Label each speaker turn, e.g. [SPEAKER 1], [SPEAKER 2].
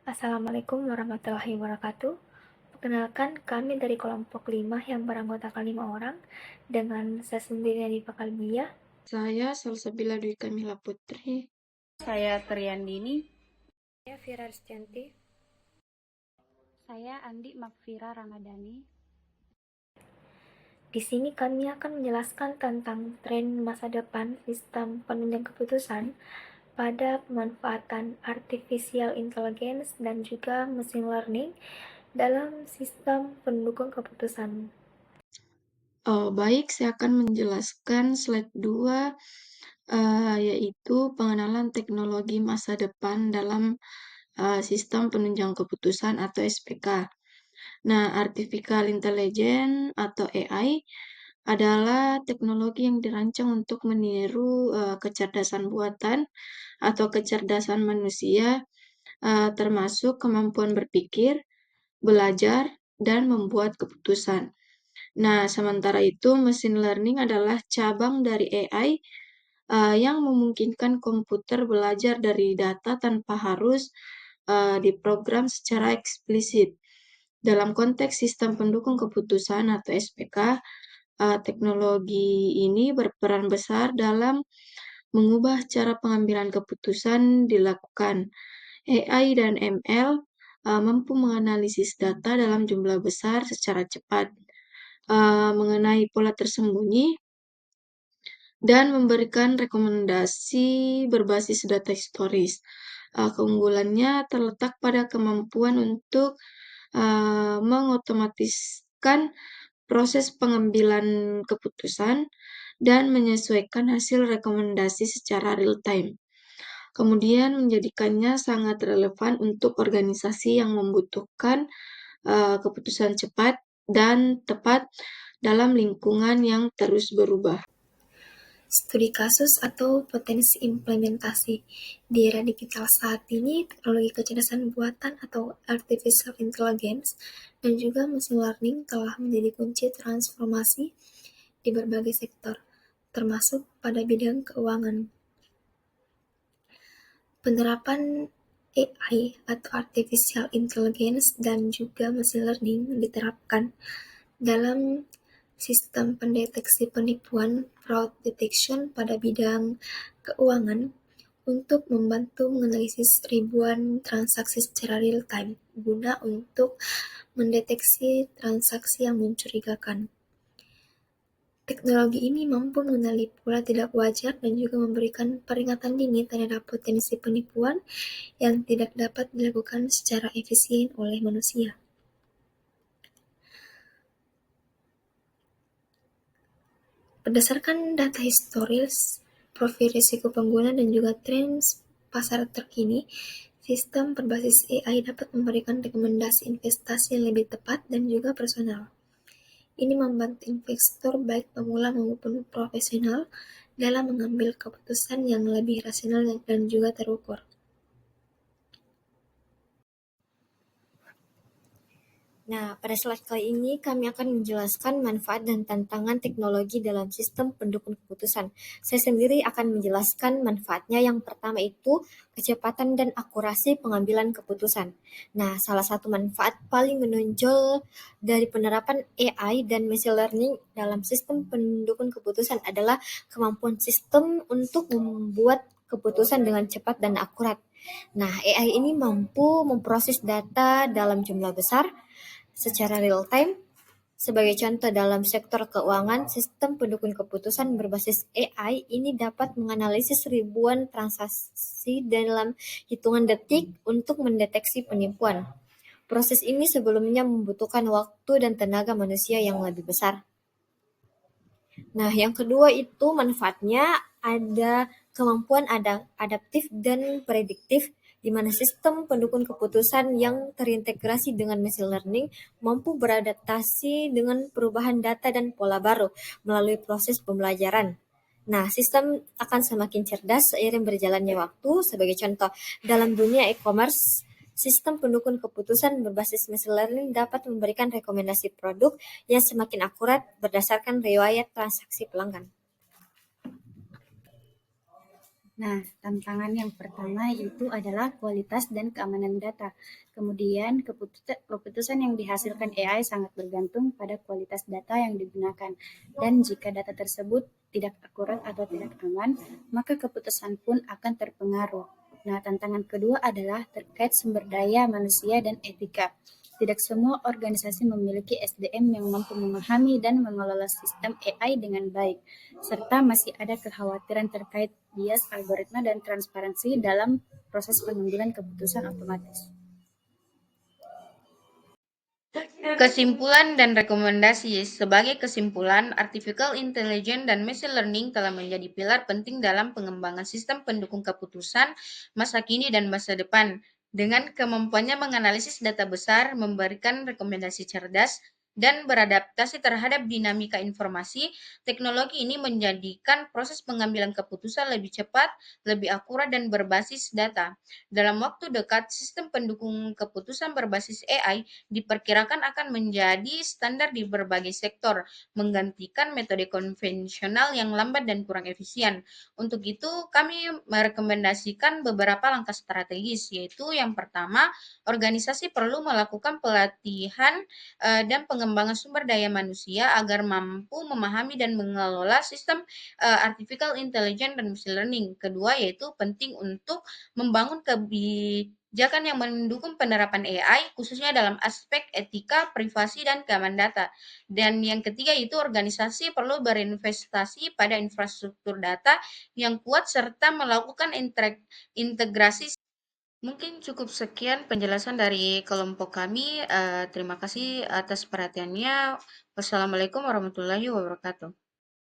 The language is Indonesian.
[SPEAKER 1] Assalamualaikum warahmatullahi wabarakatuh. Perkenalkan, kami dari kelompok 5 yang beranggotakan 5 orang dengan saya sendiri di Pakalbia.
[SPEAKER 2] Saya Salsabila Dwi Kamila Putri.
[SPEAKER 3] Saya Triandini.
[SPEAKER 1] Saya Fira Rizkyanti.
[SPEAKER 4] Saya Andi Makfira Ramadhani.
[SPEAKER 1] Di sini kami akan menjelaskan tentang tren masa depan sistem penunjang keputusan pada pemanfaatan artificial intelligence dan juga machine learning dalam sistem pendukung keputusan.
[SPEAKER 2] Baik, saya akan menjelaskan slide 2, yaitu pengenalan teknologi masa depan dalam sistem penunjang keputusan atau SPK. Nah, Artificial Intelligence atau AI adalah teknologi yang dirancang untuk meniru kecerdasan buatan atau kecerdasan manusia, termasuk kemampuan berpikir, belajar, dan membuat keputusan. Nah, sementara itu machine learning adalah cabang dari AI yang memungkinkan komputer belajar dari data tanpa harus diprogram secara eksplisit. Dalam konteks sistem pendukung keputusan atau SPK, teknologi ini berperan besar dalam mengubah cara pengambilan keputusan dilakukan. AI dan ML mampu menganalisis data dalam jumlah besar secara cepat, mengenai pola tersembunyi, dan memberikan rekomendasi berbasis data historis. Keunggulannya terletak pada kemampuan untuk mengotomatiskan proses pengambilan keputusan dan menyesuaikan hasil rekomendasi secara real-time. Kemudian menjadikannya sangat relevan untuk organisasi yang membutuhkan keputusan cepat dan tepat dalam lingkungan yang terus berubah.
[SPEAKER 1] Studi kasus atau potensi implementasi. Di era digital saat ini, teknologi kecerdasan buatan atau artificial intelligence dan juga machine learning telah menjadi kunci transformasi di berbagai sektor, termasuk pada bidang keuangan. Penerapan AI atau artificial intelligence dan juga machine learning diterapkan dalam sistem pendeteksi penipuan fraud detection pada bidang keuangan untuk membantu menganalisis ribuan transaksi secara real-time guna untuk mendeteksi transaksi yang mencurigakan. Teknologi ini mampu mengenali pola tidak wajar dan juga memberikan peringatan dini terhadap potensi penipuan yang tidak dapat dilakukan secara efisien oleh manusia. Berdasarkan data historis, profil risiko pengguna dan juga tren pasar terkini, sistem berbasis AI dapat memberikan rekomendasi investasi yang lebih tepat dan juga personal. Ini membantu investor baik pemula maupun profesional dalam mengambil keputusan yang lebih rasional dan juga terukur. Nah, pada slide kali ini kami akan menjelaskan manfaat dan tantangan teknologi dalam sistem pendukung keputusan. Saya sendiri akan menjelaskan manfaatnya. Yang pertama itu kecepatan dan akurasi pengambilan keputusan. Nah, salah satu manfaat paling menonjol dari penerapan AI dan machine learning dalam sistem pendukung keputusan adalah kemampuan sistem untuk membuat keputusan dengan cepat dan akurat. Nah, AI ini mampu memproses data dalam jumlah besar secara real-time. Sebagai contoh, dalam sektor keuangan, sistem pendukung keputusan berbasis AI ini dapat menganalisis ribuan transaksi dalam hitungan detik untuk mendeteksi penipuan. Proses ini sebelumnya membutuhkan waktu dan tenaga manusia yang lebih besar. Nah, yang kedua itu manfaatnya ada kemampuan adaptif dan prediktif, di mana sistem pendukung keputusan yang terintegrasi dengan machine learning mampu beradaptasi dengan perubahan data dan pola baru melalui proses pembelajaran. Nah, sistem akan semakin cerdas seiring berjalannya waktu. Sebagai contoh, dalam dunia e-commerce, sistem pendukung keputusan berbasis machine learning dapat memberikan rekomendasi produk yang semakin akurat berdasarkan riwayat transaksi pelanggan.
[SPEAKER 4] Nah, tantangan yang pertama itu adalah kualitas dan keamanan data. Kemudian, keputusan yang dihasilkan AI sangat bergantung pada kualitas data yang digunakan. Dan jika data tersebut tidak akurat atau tidak aman, maka keputusan pun akan terpengaruh. Nah, tantangan kedua adalah terkait sumber daya manusia dan etika. Tidak semua organisasi memiliki SDM yang mampu memahami dan mengelola sistem AI dengan baik, serta masih ada kekhawatiran terkait bias algoritma dan transparansi dalam proses pengambilan keputusan otomatis.
[SPEAKER 3] Kesimpulan dan rekomendasi. Sebagai kesimpulan, artificial intelligence dan machine learning telah menjadi pilar penting dalam pengembangan sistem pendukung keputusan masa kini dan masa depan. Dengan kemampuannya menganalisis data besar, memberikan rekomendasi cerdas, dan beradaptasi terhadap dinamika informasi, teknologi ini menjadikan proses pengambilan keputusan lebih cepat, lebih akurat, dan berbasis data. Dalam waktu dekat, sistem pendukung keputusan berbasis AI diperkirakan akan menjadi standar di berbagai sektor, menggantikan metode konvensional yang lambat dan kurang efisien. Untuk itu, kami merekomendasikan beberapa langkah strategis, yaitu yang pertama, organisasi perlu melakukan pelatihan dan pengembangan sumber daya manusia agar mampu memahami dan mengelola sistem artificial intelligence dan machine learning. Kedua, yaitu penting untuk membangun kebijakan yang mendukung penerapan AI, khususnya dalam aspek etika, privasi, dan keamanan data. Dan yang ketiga itu organisasi perlu berinvestasi pada infrastruktur data yang kuat serta melakukan integrasi. Mungkin cukup sekian penjelasan dari kelompok kami. Terima kasih atas perhatiannya. Wassalamualaikum warahmatullahi wabarakatuh.